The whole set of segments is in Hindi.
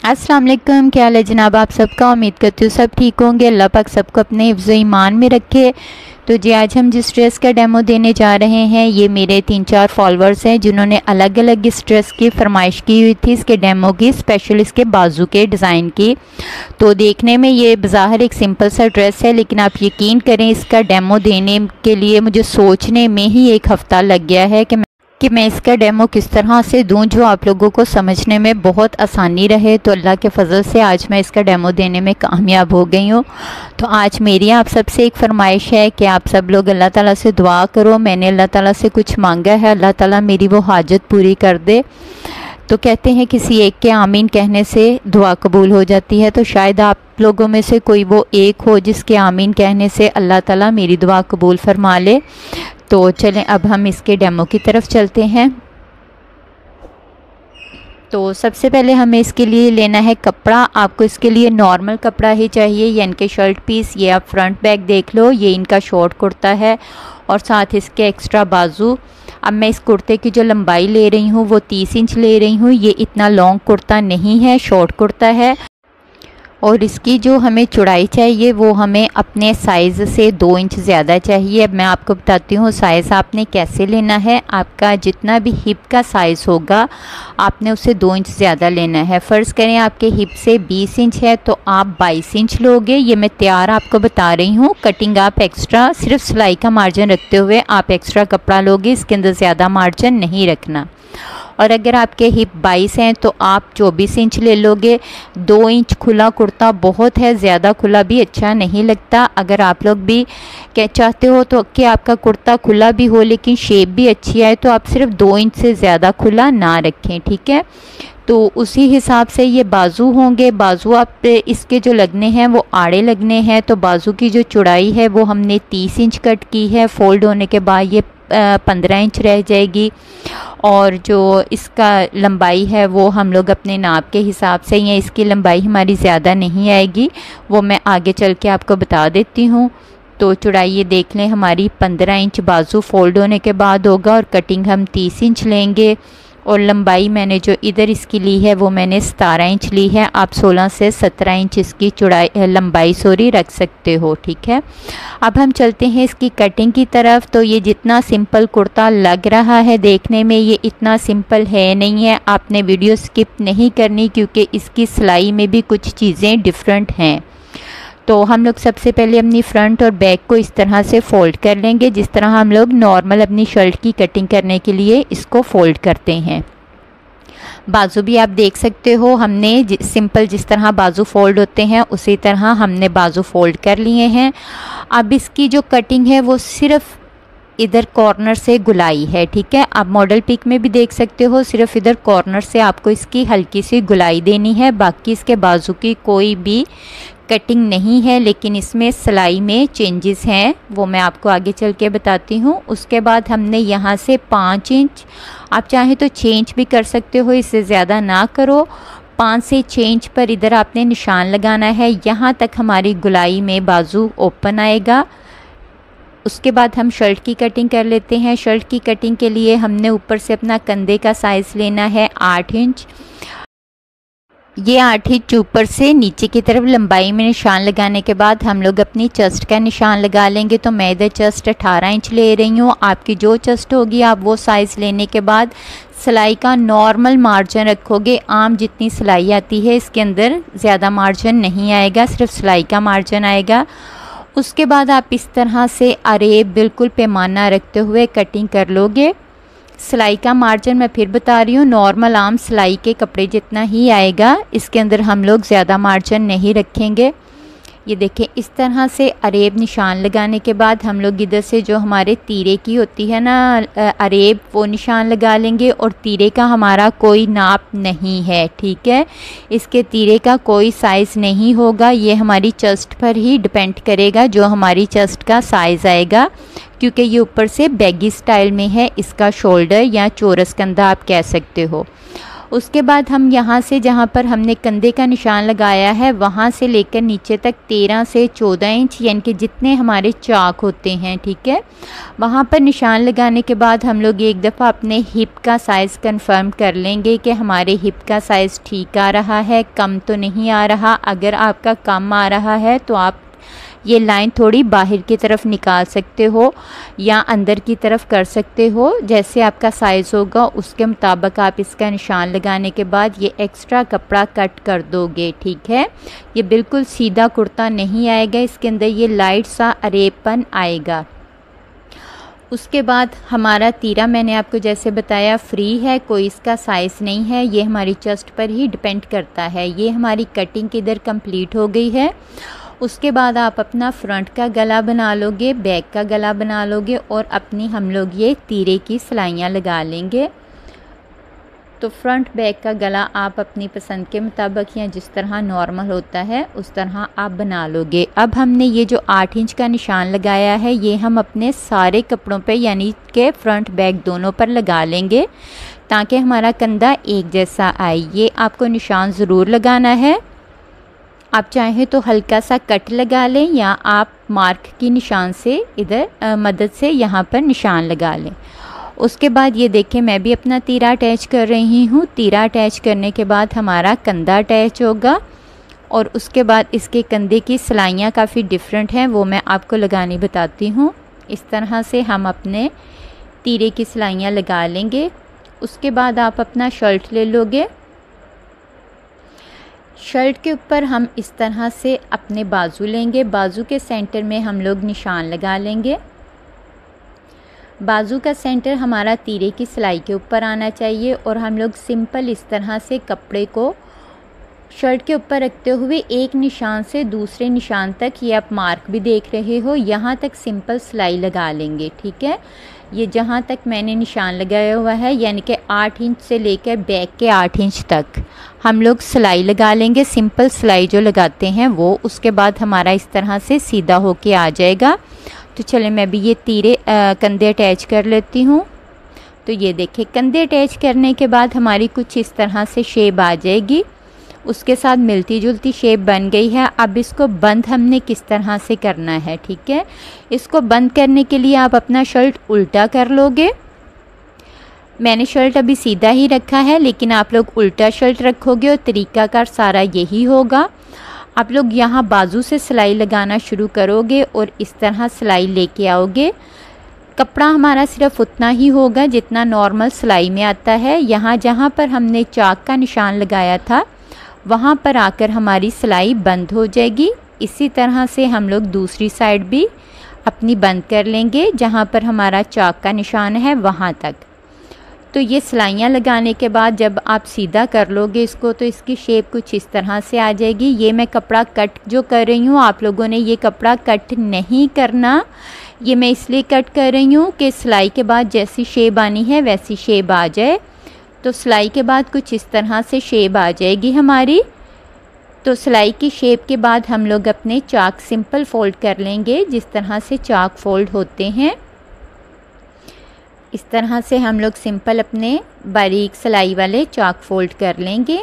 अस्सलाम वालेकुम, क्या हाल है जनाब आप सबका। उम्मीद करती हूँ सब ठीक होंगे। अल्लाह पाक सबको अपने हिफ्ज़ ईमान में रखे। तो जी आज हम जिस ड्रेस का डेमो देने जा रहे हैं, ये मेरे 3-4 फॉलोअर्स हैं जिन्होंने अलग अलग इस ड्रेस की फरमाइश की हुई थी, इसके डेमो की, स्पेशल इसके बाजू के डिज़ाइन की। तो देखने में ये बज़ाहिर एक सिंपल सा ड्रेस है, लेकिन आप यकीन करें इसका डेमो देने के लिए मुझे सोचने में ही 1 हफ़्ता लग गया है कि मैं इसका डेमो किस तरह से दूं जो आप लोगों को समझने में बहुत आसानी रहे। तो अल्लाह के फजल से आज मैं इसका डेमो देने में कामयाब हो गई हूँ। तो आज मेरी आप सबसे एक फरमाइश है कि आप सब लोग अल्लाह ताला से दुआ करो। मैंने अल्लाह ताला से कुछ मांगा है, अल्लाह ताला मेरी वो हाजत पूरी कर दे। तो कहते हैं किसी एक के आमीन कहने से दुआ कबूल हो जाती है। तो शायद आप लोगों में से कोई वो एक हो जिसके आमीन कहने से अल्लाह ताला मेरी दुआ कबूल फरमा ले। तो चलें अब हम इसके डेमो की तरफ चलते हैं। तो सबसे पहले हमें इसके लिए लेना है कपड़ा। आपको इसके लिए नॉर्मल कपड़ा ही चाहिए, यानी कि शर्ट पीस। ये आप फ्रंट बैक देख लो, ये इनका शॉर्ट कुर्ता है और साथ इसके एक्स्ट्रा बाजू। अब मैं इस कुर्ते की जो लंबाई ले रही हूँ वो 30 इंच ले रही हूँ। ये इतना लॉन्ग कुर्ता नहीं है, शॉर्ट कुर्ता है। और इसकी जो हमें चौड़ाई चाहिए वो हमें अपने साइज़ से 2 इंच ज़्यादा चाहिए। अब मैं आपको बताती हूँ साइज़ आपने कैसे लेना है। आपका जितना भी हिप का साइज़ होगा आपने उसे 2 इंच ज़्यादा लेना है। फ़र्ज़ करें आपके हिप से 20 इंच है तो आप 22 इंच लोगे। ये मैं तैयार आपको बता रही हूँ। कटिंग आप एक्स्ट्रा सिर्फ सिलाई का मार्जिन रखते हुए आप एक्स्ट्रा कपड़ा लोगे, इसके अंदर ज़्यादा मार्जिन नहीं रखना। और अगर आपके हिप 22 हैं तो आप 24 इंच ले लोगे। 2 इंच खुला कुर्ता बहुत है, ज़्यादा खुला भी अच्छा नहीं लगता। अगर आप लोग भी क्या चाहते हो तो कि आपका कुर्ता खुला भी हो लेकिन शेप भी अच्छी आए, तो आप सिर्फ 2 इंच से ज़्यादा खुला ना रखें, ठीक है। तो उसी हिसाब से ये बाजू होंगे। बाजू आप इसके जो लगने हैं वो आड़े लगने हैं। तो बाजू की जो चौड़ाई है वो हमने 30 इंच कट की है। फोल्ड होने के बाद ये 15 इंच रह जाएगी। और जो इसका लंबाई है वो हम लोग अपने नाप के हिसाब से, या इसकी लंबाई हमारी ज़्यादा नहीं आएगी, वो मैं आगे चल के आपको बता देती हूँ। तो चौड़ाई ये देख लें हमारी 15 इंच बाजू फोल्ड होने के बाद होगा और कटिंग हम 30 इंच लेंगे। और लंबाई मैंने जो इधर इसकी ली है वो मैंने 17 इंच ली है। आप 16 से 17 इंच इसकी लंबाई रख सकते हो, ठीक है। अब हम चलते हैं इसकी कटिंग की तरफ। तो ये जितना सिंपल कुर्ता लग रहा है देखने में, ये इतना सिंपल है नहीं है। आपने वीडियो स्किप नहीं करनी क्योंकि इसकी सिलाई में भी कुछ चीज़ें डिफरेंट हैं। तो हम लोग सबसे पहले अपनी फ्रंट और बैक को इस तरह से फ़ोल्ड कर लेंगे जिस तरह हम लोग नॉर्मल अपनी शर्ट की कटिंग करने के लिए इसको फ़ोल्ड करते हैं। बाजू भी आप देख सकते हो, हमने सिंपल जिस तरह बाजू फ़ोल्ड होते हैं उसी तरह हमने बाजू फ़ोल्ड कर लिए हैं। अब इसकी जो कटिंग है वो सिर्फ़ इधर कॉर्नर से गुलाई है, ठीक है। आप मॉडल पिक में भी देख सकते हो, सिर्फ इधर कॉर्नर से आपको इसकी हल्की सी गुलाई देनी है। बाकी इसके बाजू की कोई भी कटिंग नहीं है, लेकिन इसमें सिलाई में चेंजेस हैं, वो मैं आपको आगे चल के बताती हूँ। उसके बाद हमने यहाँ से 5 इंच, आप चाहें तो 6 इंच भी कर सकते हो, इससे ज़्यादा ना करो। 5 से 6 इंच पर इधर आपने निशान लगाना है। यहाँ तक हमारी गुलाई में बाजू ओपन आएगा। उसके बाद हम शर्ट की कटिंग कर लेते हैं। शर्ट की कटिंग के लिए हमने ऊपर से अपना कंधे का साइज़ लेना है 8 इंच। ये 8 इंच ऊपर से नीचे की तरफ लंबाई में निशान लगाने के बाद हम लोग अपनी चेस्ट का निशान लगा लेंगे। तो मैं इधर चेस्ट 18 इंच ले रही हूँ। आपकी जो चेस्ट होगी आप वो साइज़ लेने के बाद सिलाई का नॉर्मल मार्जिन रखोगे। आम जितनी सिलाई आती है इसके अंदर ज़्यादा मार्जिन नहीं आएगा, सिर्फ सिलाई का मार्जिन आएगा। उसके बाद आप इस तरह से अरेब बिल्कुल पैमाना रखते हुए कटिंग कर लोगे। सिलाई का मार्जिन मैं फिर बता रही हूँ, नॉर्मल आम सिलाई के कपड़े जितना ही आएगा, इसके अंदर हम लोग ज़्यादा मार्जिन नहीं रखेंगे। ये देखें इस तरह से अरेब निशान लगाने के बाद हम लोग इधर से जो हमारे तीरे की होती है ना अरेब, वो निशान लगा लेंगे। और तीरे का हमारा कोई नाप नहीं है, ठीक है। इसके तीरे का कोई साइज़ नहीं होगा, ये हमारी चेस्ट पर ही डिपेंड करेगा जो हमारी चेस्ट का साइज़ आएगा, क्योंकि ये ऊपर से बैगी स्टाइल में है। इसका शोल्डर या चौरस कंधा आप कह सकते हो। उसके बाद हम यहाँ से जहाँ पर हमने कंधे का निशान लगाया है वहाँ से लेकर नीचे तक 13 से 14 इंच यानी कि जितने हमारे चाक होते हैं, ठीक है, वहाँ पर निशान लगाने के बाद हम लोग एक दफ़ा अपने हिप का साइज़ कंफर्म कर लेंगे कि हमारे हिप का साइज़ ठीक आ रहा है, कम तो नहीं आ रहा। अगर आपका कम आ रहा है तो आप ये लाइन थोड़ी बाहर की तरफ निकाल सकते हो या अंदर की तरफ कर सकते हो, जैसे आपका साइज़ होगा उसके मुताबिक आप इसका निशान लगाने के बाद ये एक्स्ट्रा कपड़ा कट कर दोगे, ठीक है। ये बिल्कुल सीधा कुर्ता नहीं आएगा, इसके अंदर ये लाइट सा अरेपन आएगा। उसके बाद हमारा तीरा मैंने आपको जैसे बताया फ्री है, कोई इसका साइज़ नहीं है, ये हमारी चेस्ट पर ही डिपेंड करता है। ये हमारी कटिंग इधर कंप्लीट हो गई है। उसके बाद आप अपना फ्रंट का गला बना लोगे, बैक का गला बना लोगे और अपनी हम लोग ये तीरे की सिलाइयाँ लगा लेंगे। तो फ्रंट बैक का गला आप अपनी पसंद के मुताबिक या जिस तरह नॉर्मल होता है उस तरह आप बना लोगे। अब हमने ये जो 8 इंच का निशान लगाया है ये हम अपने सारे कपड़ों पे यानी कि फ्रंट बैक दोनों पर लगा लेंगे ताकि हमारा कंधा एक जैसा आए। ये आपको निशान ज़रूर लगाना है। आप चाहें तो हल्का सा कट लगा लें या आप मार्क की निशान से इधर मदद से यहाँ पर निशान लगा लें। उसके बाद ये देखें मैं भी अपना तीरा अटैच कर रही हूँ। तीरा अटैच करने के बाद हमारा कंधा अटैच होगा और उसके बाद इसके कंधे की सिलाइयाँ काफ़ी डिफरेंट हैं, वो मैं आपको लगानी बताती हूँ। इस तरह से हम अपने तीरे की सिलाइयाँ लगा लेंगे। उसके बाद आप अपना शर्ट ले लोगे। शर्ट के ऊपर हम इस तरह से अपने बाजू लेंगे, बाजू के सेंटर में हम लोग निशान लगा लेंगे। बाजू का सेंटर हमारा तीरे की सिलाई के ऊपर आना चाहिए और हम लोग सिंपल इस तरह से कपड़े को शर्ट के ऊपर रखते हुए एक निशान से दूसरे निशान तक, ये आप मार्क भी देख रहे हो, यहाँ तक सिंपल सिलाई लगा लेंगे, ठीक है। ये जहाँ तक मैंने निशान लगाया हुआ है यानी कि 8 इंच से लेकर बैक के 8 इंच तक हम लोग सिलाई लगा लेंगे, सिंपल सिलाई जो लगाते हैं वो। उसके बाद हमारा इस तरह से सीधा होके आ जाएगा। तो चले मैं भी ये तीरे कंधे अटैच कर लेती हूँ। तो ये देखिए कंधे अटैच करने के बाद हमारी कुछ इस तरह से शेप आ जाएगी, उसके साथ मिलती जुलती शेप बन गई है। अब इसको बंद हमने किस तरह से करना है, ठीक है। इसको बंद करने के लिए आप अपना शर्ट उल्टा कर लोगे। मैंने शर्ट अभी सीधा ही रखा है लेकिन आप लोग उल्टा शर्ट रखोगे और तरीकाकार सारा यही होगा। आप लोग यहाँ बाजू से सिलाई लगाना शुरू करोगे और इस तरह सिलाई लेके आओगे। कपड़ा हमारा सिर्फ उतना ही होगा जितना नॉर्मल सिलाई में आता है। यहाँ जहाँ पर हमने चाक का निशान लगाया था वहाँ पर आकर हमारी सिलाई बंद हो जाएगी। इसी तरह से हम लोग दूसरी साइड भी अपनी बंद कर लेंगे, जहाँ पर हमारा चाक का निशान है वहाँ तक। तो ये सिलाइयाँ लगाने के बाद जब आप सीधा कर लोगे इसको तो इसकी शेप कुछ इस तरह से आ जाएगी। ये मैं कपड़ा कट जो कर रही हूँ, आप लोगों ने ये कपड़ा कट नहीं करना। ये मैं इसलिए कट कर रही हूँ कि सिलाई के बाद जैसी शेप आनी है वैसी शेप आ जाए। तो सिलाई के बाद कुछ इस तरह से शेप आ जाएगी हमारी। तो सिलाई की शेप के बाद हम लोग अपने चाक सिंपल फोल्ड कर लेंगे, जिस तरह से चाक फोल्ड होते हैं इस तरह से हम लोग सिंपल अपने बारीक सिलाई वाले चाक फोल्ड कर लेंगे।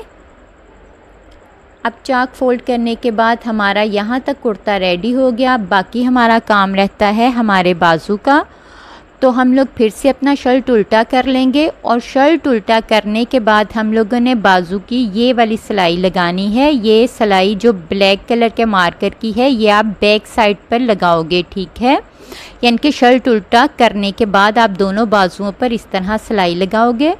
अब चाक फोल्ड करने के बाद हमारा यहाँ तक कुर्ता रेडी हो गया। बाकी हमारा काम रहता है हमारे बाजू का। तो हम लोग फिर से अपना शर्ट उल्टा कर लेंगे और शर्ट उल्टा करने के बाद हम लोगों ने बाजू की ये वाली सिलाई लगानी है। ये सिलाई जो ब्लैक कलर के मार्कर की है ये आप बैक साइड पर लगाओगे, ठीक है। यानी कि शर्ट उल्टा करने के बाद आप दोनों बाजुओं पर इस तरह सिलाई लगाओगे।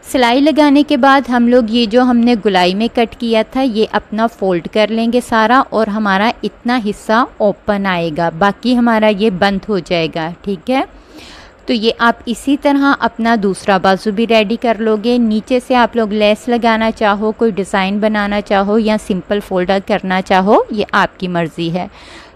सिलाई लगाने के बाद हम लोग ये जो हमने गुलाई में कट किया था ये अपना फोल्ड कर लेंगे सारा और हमारा इतना हिस्सा ओपन आएगा, बाकी हमारा ये बंद हो जाएगा, ठीक है। तो ये आप इसी तरह अपना दूसरा बाजू भी रेडी कर लोगे। नीचे से आप लोग लेस लगाना चाहो, कोई डिज़ाइन बनाना चाहो या सिंपल फोल्डर करना चाहो, ये आपकी मर्ज़ी है।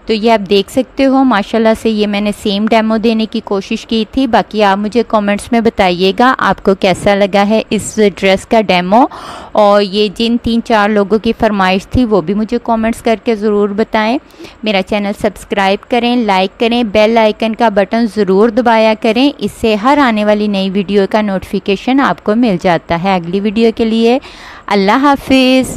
तो ये आप देख सकते हो माशाल्लाह से ये मैंने सेम डेमो देने की कोशिश की थी। बाकी आप मुझे कमेंट्स में बताइएगा आपको कैसा लगा है इस ड्रेस का डेमो, और ये जिन 3-4 लोगों की फरमाइश थी वो भी मुझे कमेंट्स करके ज़रूर बताएं। मेरा चैनल सब्सक्राइब करें, लाइक करें, बेल आइकन का बटन ज़रूर दबाया करें, इससे हर आने वाली नई वीडियो का नोटिफिकेशन आपको मिल जाता है। अगली वीडियो के लिए अल्लाह हाफिज़।